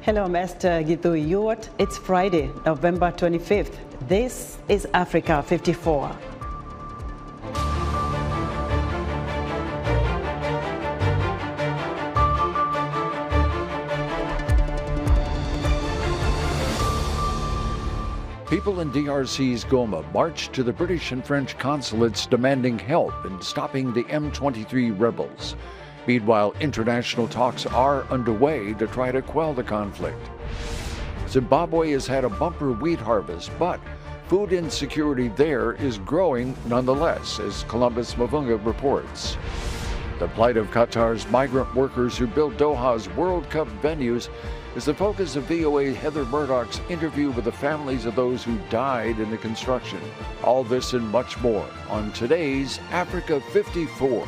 Hello, I'm Esther Gitu Yuot. It's Friday, November 25th. This is Africa 54. People in DRC's Goma marched to the British and French consulates demanding help in stopping the M23 rebels. Meanwhile, international talks are underway to try to quell the conflict. Zimbabwe has had a bumper wheat harvest, but food insecurity there is growing nonetheless, as Columbus Mavhunga reports. The plight of Qatar's migrant workers who built Doha's World Cup venues is the focus of VOA Heather Murdoch's interview with the families of those who died in the construction. All this and much more on today's Africa 54.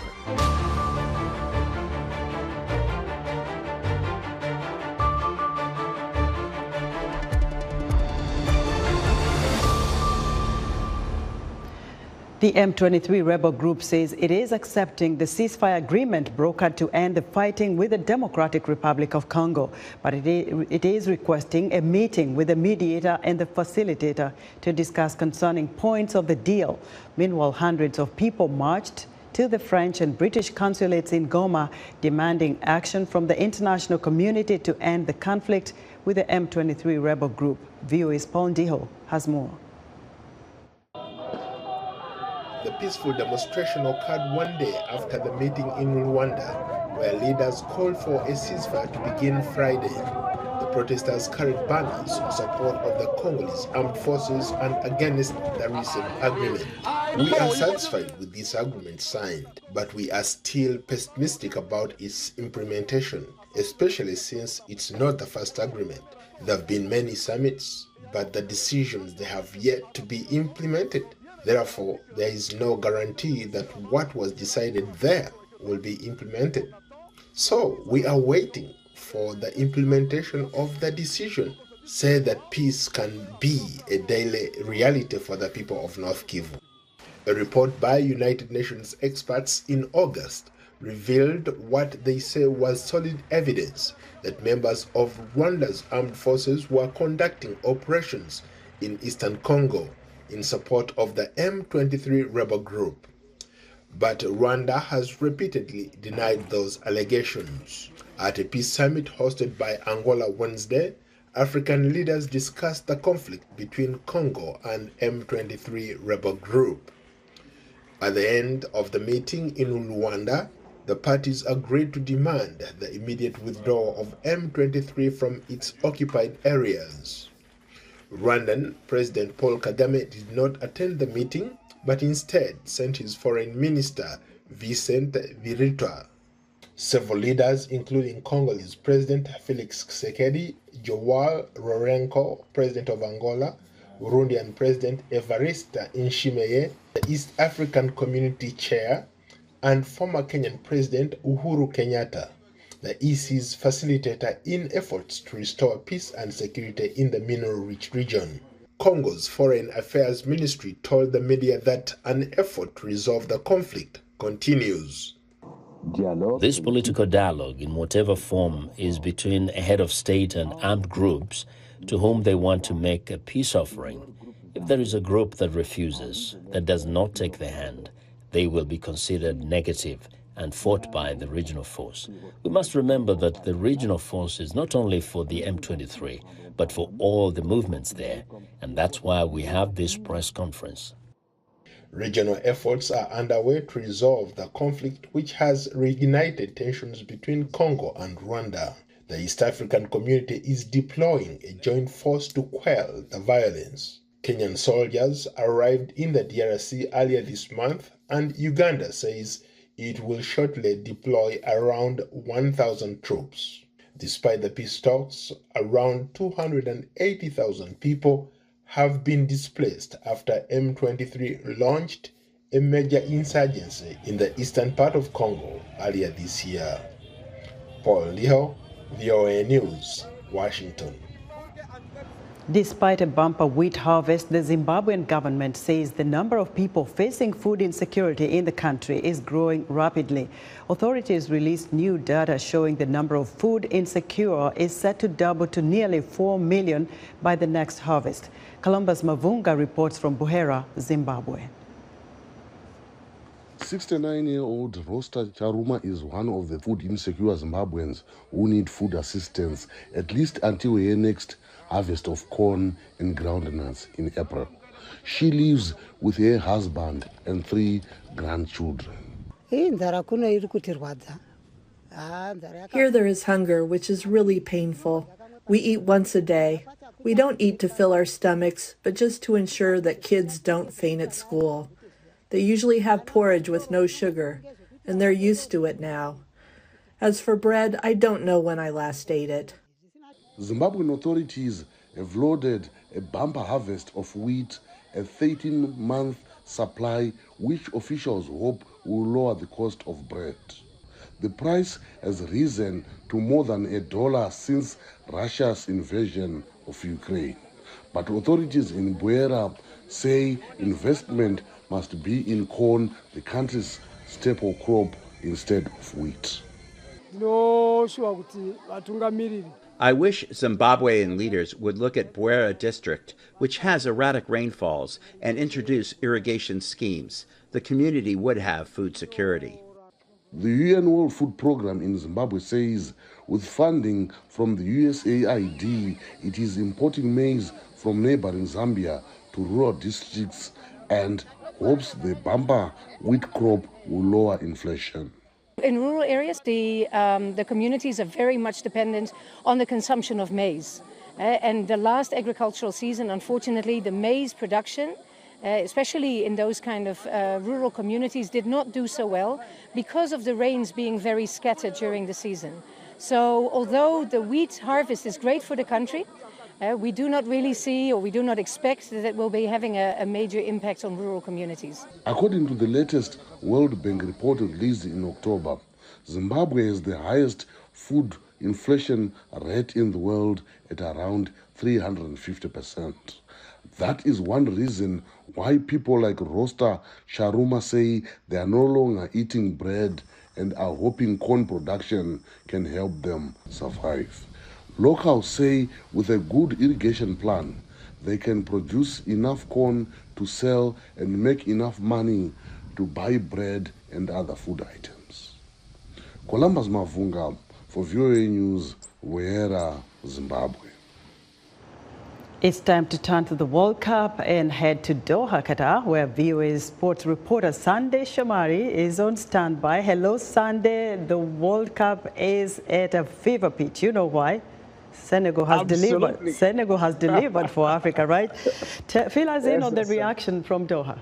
The M23 rebel group says it is accepting the ceasefire agreement brokered to end the fighting with the Democratic Republic of Congo, but it is requesting a meeting with the mediator and the facilitator to discuss concerning points of the deal. Meanwhile, hundreds of people marched to the French and British consulates in Goma, demanding action from the international community to end the conflict with the M23 rebel group. VOA's Paul Ndiho has more. The peaceful demonstration occurred one day after the meeting in Rwanda, where leaders called for a ceasefire to begin Friday. The protesters carried banners in support of the Congolese armed forces and against the recent agreement. We are satisfied with this agreement signed, but we are still pessimistic about its implementation, especially since it's not the first agreement. There have been many summits, but the decisions they have yet to be implemented. Therefore, there is no guarantee that what was decided there will be implemented. So, we are waiting for the implementation of the decision. Say that peace can be a daily reality for the people of North Kivu. A report by United Nations experts in August revealed what they say was solid evidence that members of Rwanda's armed forces were conducting operations in eastern Congo in support of the M23 rebel group. But Rwanda has repeatedly denied those allegations. At a peace summit hosted by Angola Wednesday, African leaders discussed the conflict between Congo and M23 rebel group. At the end of the meeting in Rwanda, the parties agreed to demand the immediate withdrawal of M23 from its occupied areas. Rwandan President Paul Kagame did not attend the meeting, but instead sent his foreign minister, Vincent Biruta. Several leaders, including Congolese President Felix Tshisekedi, Joao Lourenço, President of Angola, Burundian President Evariste Ndayishimiye, the East African Community Chair, and former Kenyan President Uhuru Kenyatta, the EC's facilitator in efforts to restore peace and security in the mineral-rich region. Congo's Foreign Affairs Ministry told the media that an effort to resolve the conflict continues. This political dialogue, in whatever form, is between a head of state and armed groups to whom they want to make a peace offering. If there is a group that refuses, that does not take the hand, they will be considered negative and fought by the regional force. We must remember that the regional force is not only for the M23, but for all the movements there, and that's why we have this press conference. Regional efforts are underway to resolve the conflict, which has reignited tensions between Congo and Rwanda. The East African community is deploying a joint force to quell the violence. Kenyan soldiers arrived in the DRC earlier this month, and Uganda says it will shortly deploy around 1,000 troops. Despite the peace talks, around 280,000 people have been displaced after M23 launched a major insurgency in the eastern part of Congo earlier this year. Paul Ndiho, VOA News, Washington. Despite a bumper wheat harvest, the Zimbabwean government says the number of people facing food insecurity in the country is growing rapidly. Authorities released new data showing the number of food insecure is set to double to nearly 4 million by the next harvest. Columbus Mavhunga reports from Buhera, Zimbabwe. 69-year-old Rosta Charuma is one of the food insecure Zimbabweans who need food assistance at least until her next harvest of corn and groundnuts in April. She lives with her husband and 3 grandchildren. Here there is hunger, which is really painful. We eat once a day. We don't eat to fill our stomachs, but just to ensure that kids don't faint at school. They usually have porridge with no sugar, and they're used to it now. As for bread, I don't know when I last ate it. Zimbabwean authorities have loaded a bumper harvest of wheat, a 13-month supply, which officials hope will lower the cost of bread. The price has risen to more than $1 since Russia's invasion of Ukraine. But authorities in Buhera say investment must be in corn, the country's staple crop, instead of wheat. I wish Zimbabwean leaders would look at Buhera district, which has erratic rainfalls, and introduce irrigation schemes. The community would have food security. The UN World Food Programme in Zimbabwe says with funding from the USAID, it is importing maize from neighboring Zambia to rural districts and hopes the bumper wheat crop will lower inflation. In rural areas, the communities are very much dependent on the consumption of maize. And the last agricultural season, unfortunately, the maize production, especially in those kind of rural communities, did not do so well because of the rains being very scattered during the season. So although the wheat harvest is great for the country, we do not really see, or we do not expect that it will be having a major impact on rural communities. According to the latest World Bank report released in October, Zimbabwe has the highest food inflation rate in the world at around 350%. That is one reason why people like Rosta Charuma say they are no longer eating bread and are hoping corn production can help them survive. Locals say with a good irrigation plan, they can produce enough corn to sell and make enough money to buy bread and other food items. Columbus Mavhunga for VOA News, Buhera, Zimbabwe. It's time to turn to the World Cup and head to Doha, Qatar, where VOA's sports reporter Sunday Shomari is on standby. Hello, Sunday. The World Cup is at a fever pitch. You know why? Senegal has delivered. Senegal has delivered for Africa, right? Fill us in on the reaction from Doha.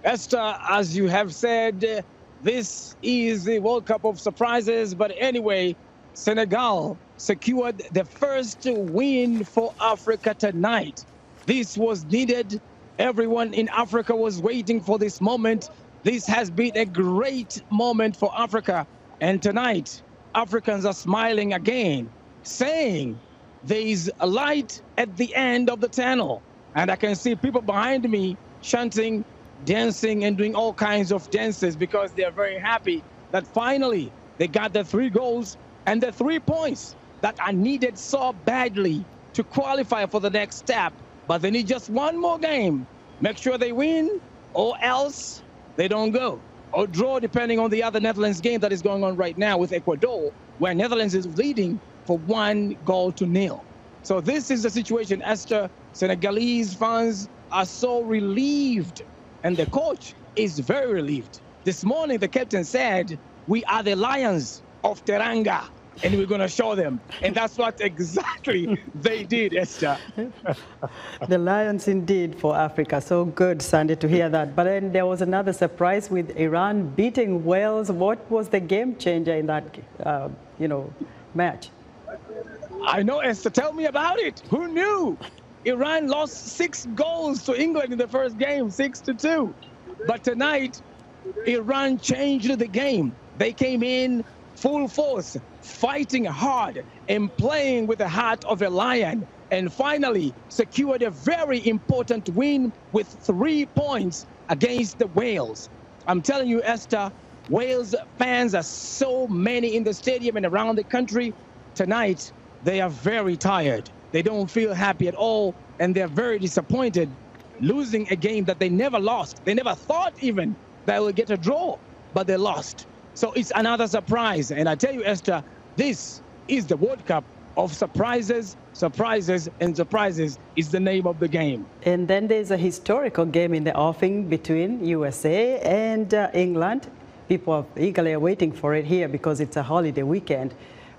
Esther, as you have said, this is the World Cup of surprises. But anyway, Senegal secured the first win for Africa tonight. This was needed. Everyone in Africa was waiting for this moment. This has been a great moment for Africa. And tonight, Africans are smiling again, saying there is a light at the end of the tunnel. And I can see people behind me chanting, dancing, and doing all kinds of dances because they're very happy that finally they got the 3 goals and the 3 points that are needed so badly to qualify for the next step. But they need just one more game. Make sure they win, or else they don't go. Or draw, depending on the other Netherlands game that is going on right now with Ecuador, where Netherlands is leading for 1-0. So this is the situation, Esther. Senegalese fans are so relieved, and the coach is very relieved. This morning, the captain said, "We are the Lions of Teranga, and we're going to show them." And that's what exactly they did, Esther. The Lions indeed for Africa. So good, Sandy, to hear that. But then there was another surprise with Iran beating Wales. What was the game changer in that, match? I know, Esther. Tell me about it. Who knew? Iran lost 6 goals to England in the first game, 6-2. But tonight, Iran changed the game. They came in full force, fighting hard and playing with the heart of a lion. and finally secured a very important win with 3 points against the Wales. I'm telling you, Esther, Wales fans are so many in the stadium and around the country. Tonight, they are very tired. They don't feel happy at all, and they're very disappointed, losing a game that they never lost. They never thought even they will get a draw, but they lost. So it's another surprise. And I tell you, Esther, this is the World Cup of surprises, surprises, and surprises is the name of the game. And then there's a historical game in the offing between USA and England. People are eagerly waiting for it here because it's a holiday weekend.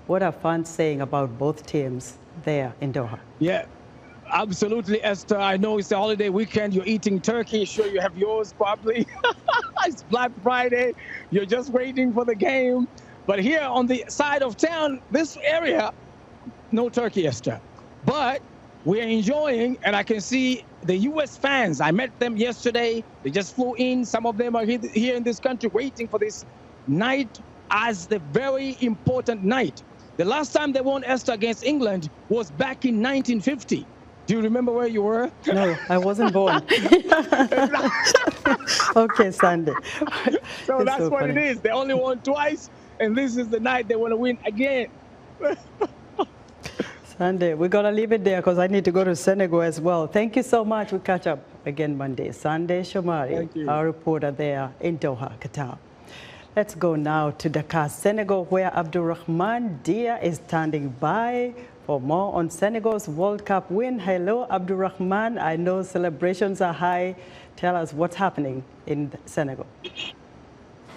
What are fans saying about both teams there in Doha? Yeah, absolutely, Esther. I know it's a holiday weekend. You're eating turkey. Sure, you have yours probably. It's Black Friday. You're just waiting for the game. But here on the side of town, this area, no turkey, Esther. But we're enjoying, and I can see the U.S. fans. I met them yesterday. They just flew in. Some of them are here in this country waiting for this night as the very important night. The last time they won, Esther, against England was back in 1950. Do you remember where you were? No, I wasn't born. Okay, Sunday. So it's that's so what funny. It is. They only won twice, and this is the night they want to win again. Sunday, we're going to leave it there because I need to go to Senegal as well. Thank you so much. We'll catch up again Monday. Sunday Shomari, our reporter there in Doha, Qatar. Let's go now to Dakar, Senegal, where Abdurrahman Dia is standing by for more on Senegal's World Cup win. Hello, Abdurrahman. I know celebrations are high. Tell us what's happening in Senegal.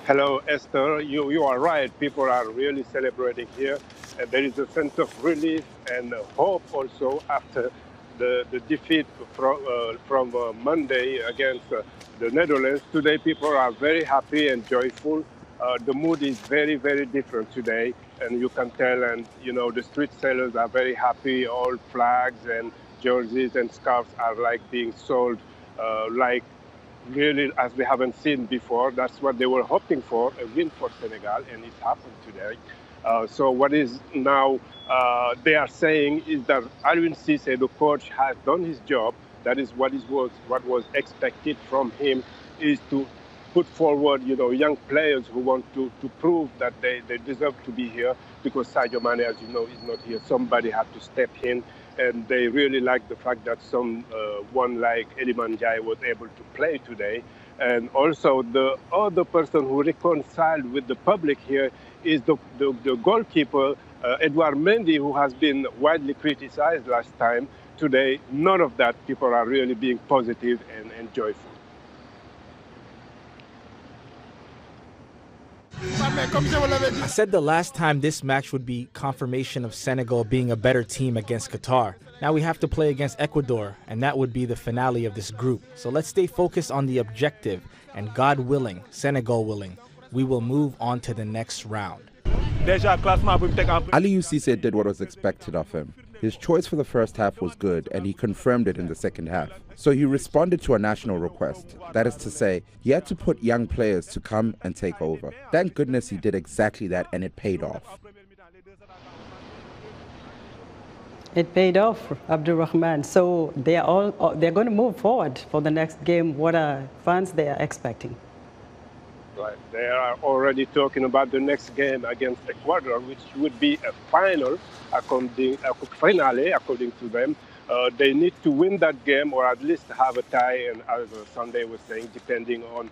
Hello, Esther. You are right. People are really celebrating here. And there is a sense of relief and hope also after the defeat from Monday against the Netherlands. Today, people are very happy and joyful. The mood is very, very different today. And you can tell, and you know, the street sellers are very happy. All flags and jerseys and scarves are like being sold like really as we haven't seen before. That's what they were hoping for, a win for Senegal, and it happened today. So what is now they are saying is that Aliou Cissé, the coach, has done his job. That is what was expected from him, is to put forward, you know, young players who want to prove that they deserve to be here, because Sadio Mane, as you know, is not here. Somebody had to step in, and they really like the fact that one like Iliman Ndiaye was able to play today. And also the other person who reconciled with the public here is the goalkeeper, Edouard Mendy, who has been widely criticized last time. Today, none of that. People are really being positive and joyful. I said the last time this match would be confirmation of Senegal being a better team against Qatar. Now we have to play against Ecuador, and that would be the finale of this group. So let's stay focused on the objective, and God willing, Senegal willing, we will move on to the next round. Aliou Cissé did what was expected of him. His choice for the first half was good, and he confirmed it in the second half. So he responded to a national request. That is to say, he had to put young players to come and take over. Thank goodness he did exactly that, and it paid off. It paid off, Abdurrahman. So they're going to move forward for the next game. What are fans they are expecting? Right. They are already talking about the next game against Ecuador, which would be a final, finale, according to them. They need to win that game, or at least have a tie, and as Sunday was saying, depending on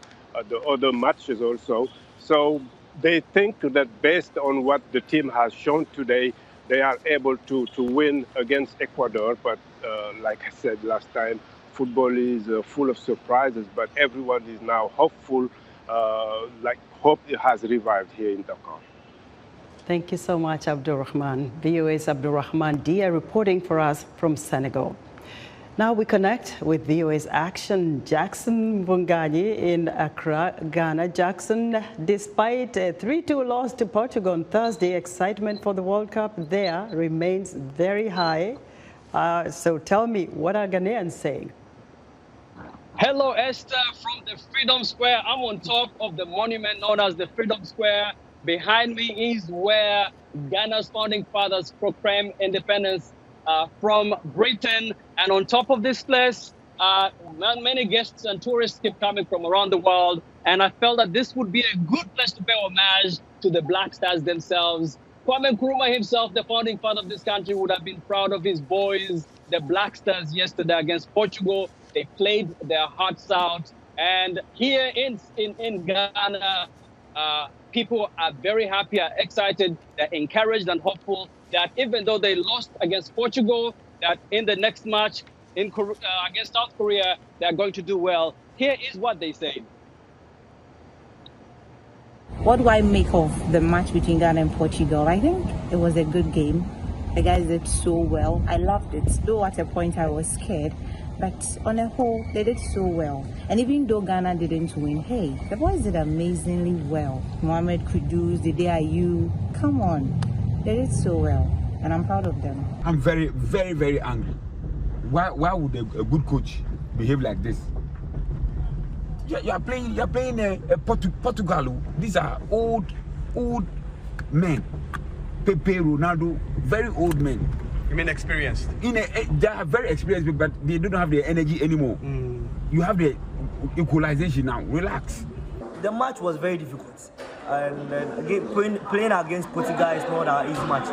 the other matches also. So they think that based on what the team has shown today, they are able to win against Ecuador. But like I said last time, football is full of surprises, but everyone is now hopeful. Hope it has revived here in Dakar. Thank you so much, Abdurrahman. VOA's Abdurrahman Dia reporting for us from Senegal. Now we connect with VOA's Action Jackson Mvunganyi in Accra, Ghana. Jackson, despite a 3-2 loss to Portugal on Thursday, excitement for the World Cup there remains very high. So tell me, what are Ghanaians saying? Hello, Esther, from the Freedom Square. I'm on top of the monument known as the Freedom Square. Behind me is where Ghana's founding fathers proclaimed independence from Britain. And on top of this place, many guests and tourists keep coming from around the world. And I felt that this would be a good place to pay homage to the Black Stars themselves. Kwame Nkrumah himself, the founding father of this country, would have been proud of his boys, the Black Stars, yesterday against Portugal. They played their hearts out. And here in Ghana, people are very happy, are excited, they're encouraged and hopeful that even though they lost against Portugal, that in the next match against South Korea, they're going to do well. Here is what they say. What do I make of the match between Ghana and Portugal? I think it was a good game. The guys did so well. I loved it, though at a point I was scared. But on a whole, they did so well. And even though Ghana didn't win, hey, the boys did amazingly well. Mohamed Kudus, Dede Ayew, come on. They did so well. And I'm proud of them. I'm very, very, very angry. Why would a good coach behave like this? You're playing Portugal. These are old men. Pepe, Ronaldo, very old men. You mean experienced? They are very experienced, but they don't have the energy anymore. You have the equalization now. Relax. The match was very difficult, and again, playing against Portugal is not an easy match.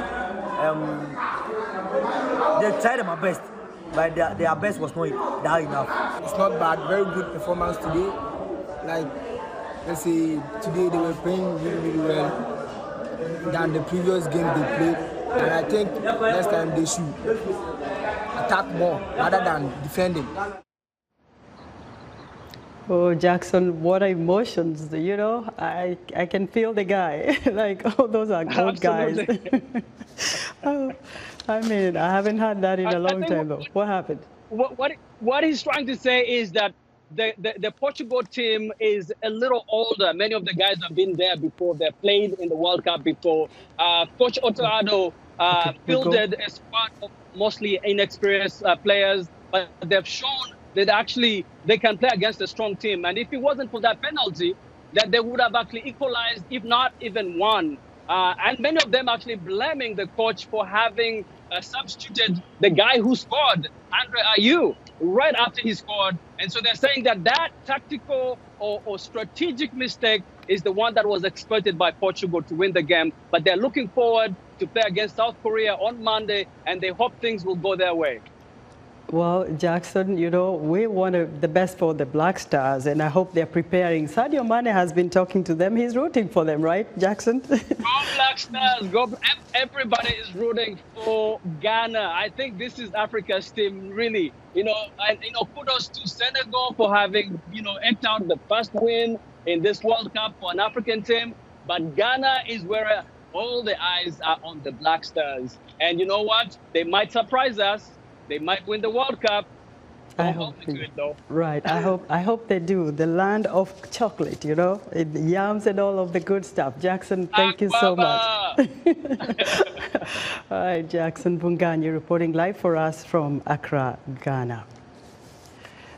They tried their best, but their best was not that enough. It's not bad. Very good performance today. Like, let's say today they were playing really, really well than the previous game they played. And I think next time they should attack more rather than defending. Oh, Jackson, what emotions, you know? I can feel the guy. Like, oh, those are good guys. Oh, I mean, I haven't had that in a long time, though. What happened? What he's trying to say is that the Portugal team is a little older. Many of the guys have been there before. They've played in the World Cup before. Coach Otto Addo fielded a squad of mostly inexperienced players, but they've shown that actually they can play against a strong team. And if it wasn't for that penalty, that they would have actually equalized, if not even won. And many of them actually blaming the coach for having substituted the guy who scored, Andre Ayew, right after he scored. And so they're saying that tactical or strategic mistake is the one that was exploited by Portugal to win the game. But they're looking forward to play against South Korea on Monday, and they hope things will go their way. Well, Jackson, you know, we want the best for the Black Stars, and I hope they're preparing. Sadio Mane has been talking to them. He's rooting for them, right, Jackson? Go Black Stars. Go. Everybody is rooting for Ghana. I think this is Africa's team, really. You know, and, kudos to Senegal for having, eked out the first win in this World Cup for an African team. But Ghana is where all the eyes are on the Black Stars. And you know what? They might surprise us. They might win the World Cup. I hope they do, though. Right. I hope they do. The land of chocolate, yams and all of the good stuff. Jackson, thank you so much. All right, Jackson Bunganyi reporting live for us from Accra, Ghana.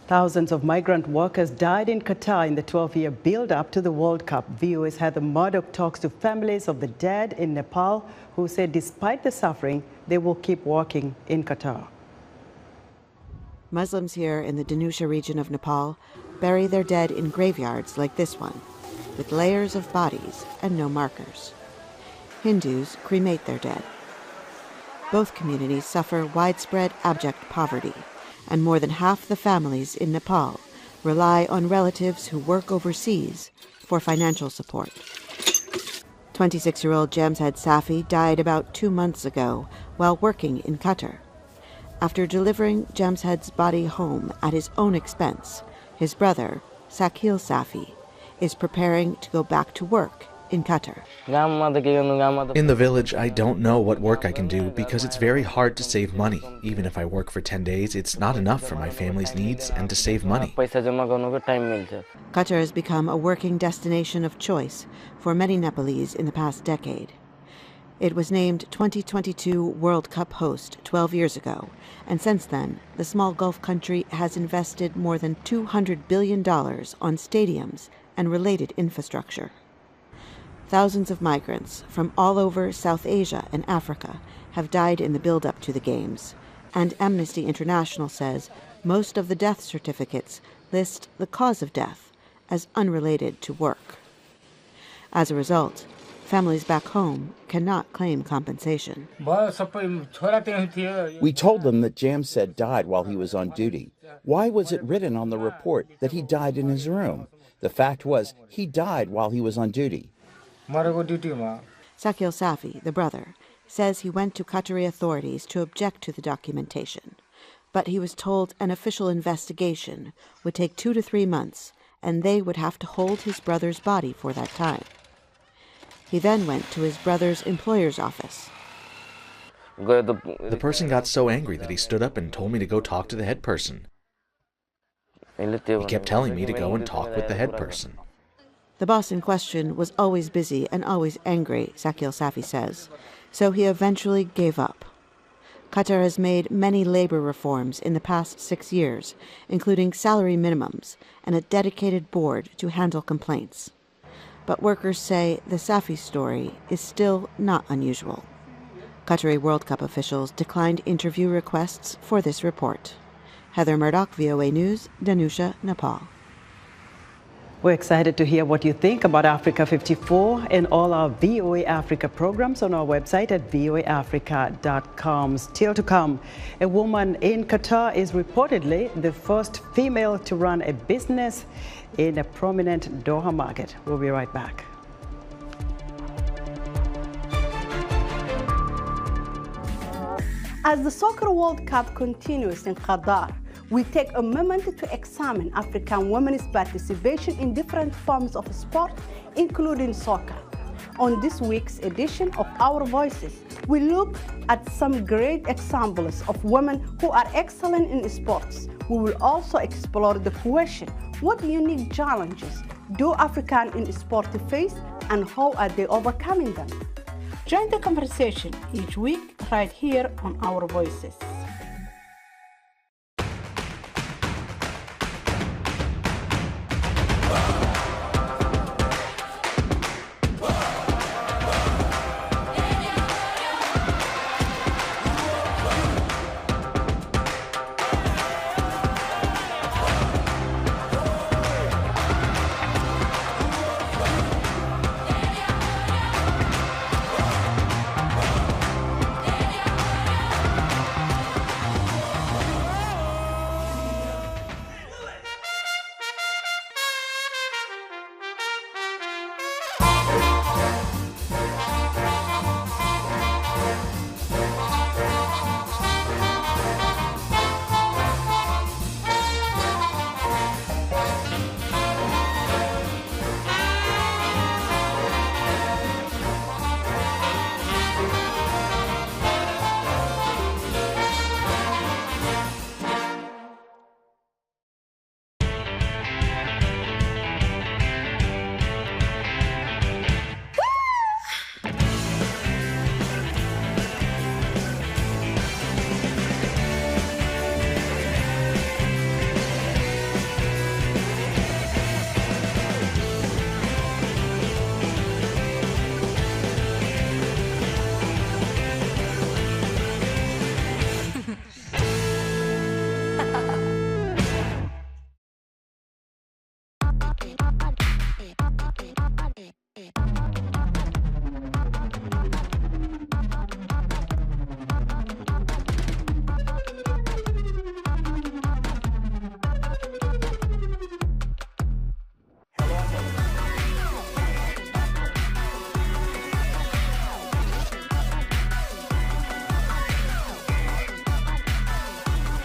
Thousands of migrant workers died in Qatar in the 12-year build-up to the World Cup. VOA's Heather Murdoch talks to families of the dead in Nepal who say despite the suffering, they will keep working in Qatar. Muslims here in the Danusha region of Nepal bury their dead in graveyards like this one, with layers of bodies and no markers. Hindus cremate their dead. Both communities suffer widespread abject poverty, and more than half the families in Nepal rely on relatives who work overseas for financial support. 26-year-old Jamshed Safi died about 2 months ago while working in Qatar. After delivering Jamshed's body home at his own expense, his brother, Sakil Safi, is preparing to go back to work in Qatar. In the village, I don't know what work I can do because it's very hard to save money. Even if I work for 10 days, it's not enough for my family's needs and to save money. Qatar has become a working destination of choice for many Nepalese in the past decade. It was named 2022 World Cup host 12 years ago, and since then, the small Gulf country has invested more than $200 billion on stadiums and related infrastructure. Thousands of migrants from all over South Asia and Africa have died in the build-up to the Games, And Amnesty International says most of the death certificates list the cause of death as unrelated to work. As a result, families back home cannot claim compensation. We told them that Jamsed died while he was on duty. Why was it written on the report that he died in his room? The fact was, he died while he was on duty. Sakil Safi, the brother, says he went to Qatari authorities to object to the documentation, but he was told an official investigation would take 2 to 3 months, and they would have to hold his brother's body for that time. He then went to his brother's employer's office. The person got so angry that he stood up and told me to go talk to the head person. He kept telling me to go and talk with the head person. The boss in question was always busy and always angry, Sakil Safi says, so he eventually gave up. Qatar has made many labor reforms in the past 6 years, including salary minimums and a dedicated board to handle complaints. But workers say the Safi story is still not unusual. Qatari World Cup officials declined interview requests for this report. Heather Murdoch, VOA News, Danusha, Nepal. We're excited to hear what you think about Africa 54 and all our VOA Africa programs on our website at voaafrica.com. Still to come, a woman in Qatar is reportedly the first female to run a business in a prominent Doha market. We'll be right back. As the Soccer World Cup continues in Qatar, we take a moment to examine African women's participation in different forms of sport, including soccer. On this week's edition of Our Voices, we look at some great examples of women who are excellent in sports. We will also explore the question, what unique challenges do Africans in sport face and how are they overcoming them? Join the conversation each week right here on Our Voices.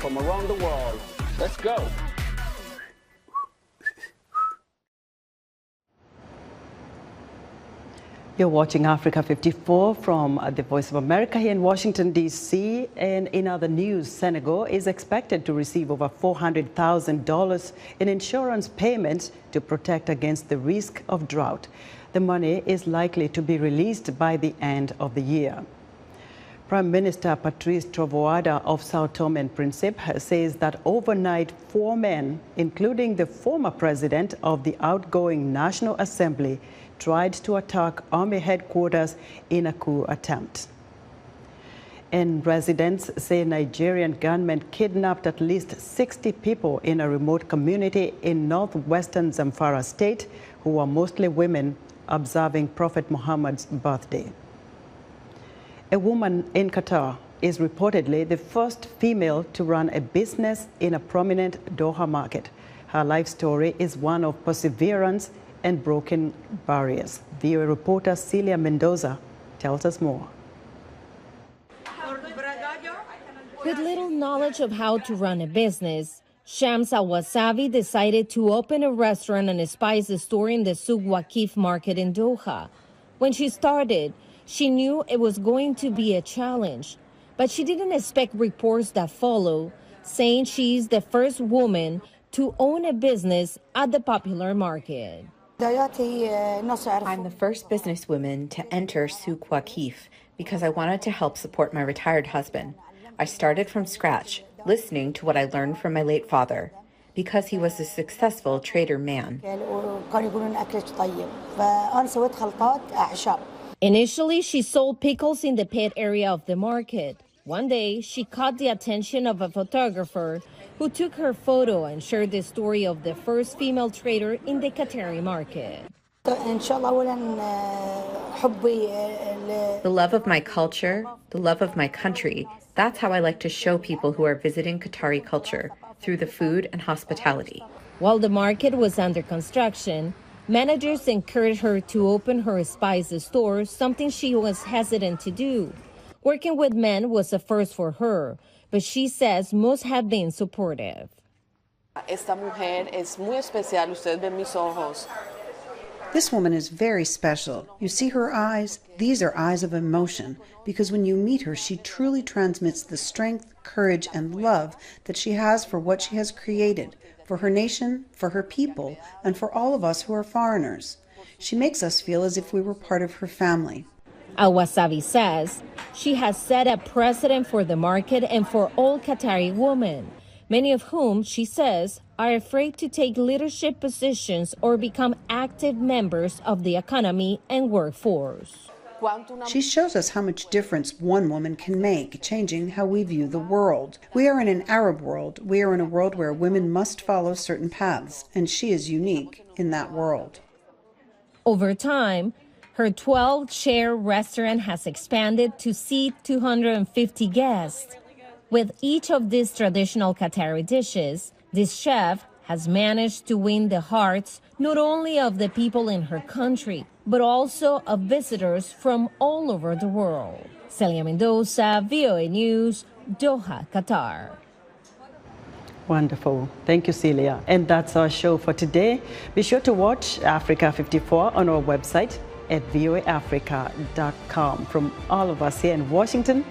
From around the world. Let's go. You're watching Africa 54 from the Voice of America here in Washington, D.C. And in other news, Senegal is expected to receive over $400,000 in insurance payments to protect against the risk of drought. The money is likely to be released by the end of the year. Prime Minister Patrice Trovoada of Sao Tome and Principe says that overnight 4 men, including the former president of the outgoing National Assembly, tried to attack army headquarters in a coup attempt. And residents say Nigerian gunmen kidnapped at least 60 people in a remote community in northwestern Zamfara state who were mostly women observing Prophet Muhammad's birthday. A woman in Qatar is reportedly the first female to run a business in a prominent Doha market. Her life story is one of perseverance and broken barriers. VOA reporter Celia Mendoza tells us more. With little knowledge of how to run a business, Shamsa Wasavi decided to open a restaurant and a spice store in the Souk Waqif market in Doha. When she started, she knew it was going to be a challenge, but she didn't expect reports that follow, saying she's the first woman to own a business at the popular market. I'm the first businesswoman to enter Souk Waqif because I wanted to help support my retired husband. I started from scratch, listening to what I learned from my late father, because he was a successful trader man. Initially, she sold pickles in the pit area of the market. One day, she caught the attention of a photographer who took her photo and shared the story of the first female trader in the Qatari market. The love of my culture, the love of my country, that's how I like to show people who are visiting Qatari culture, through the food and hospitality. While the market was under construction, managers encouraged her to open her spice store, something she was hesitant to do. Working with men was a first for her, but she says most have been supportive. Esta mujer es muy especial. Ustedes ven mis ojos. This woman is very special. You see her eyes? These are eyes of emotion, because when you meet her, she truly transmits the strength, courage, and love that she has for what she has created, for her nation, for her people, and for all of us who are foreigners. She makes us feel as if we were part of her family. Al-Wasabi says she has set a precedent for the market and for all Qatari women, many of whom, she says, are afraid to take leadership positions or become active members of the economy and workforce. She shows us how much difference one woman can make, changing how we view the world. We are in an Arab world. We are in a world where women must follow certain paths, and she is unique in that world. Over time, her 12-chair restaurant has expanded to seat 250 guests. With each of these traditional Qatari dishes, this chef has managed to win the hearts not only of the people in her country, but also of visitors from all over the world. Celia Mendoza, VOA News, Doha, Qatar. Wonderful. Thank you, Celia. And that's our show for today. Be sure to watch Africa 54 on our website at voaafrica.com. From all of us here in Washington,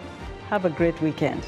have a great weekend.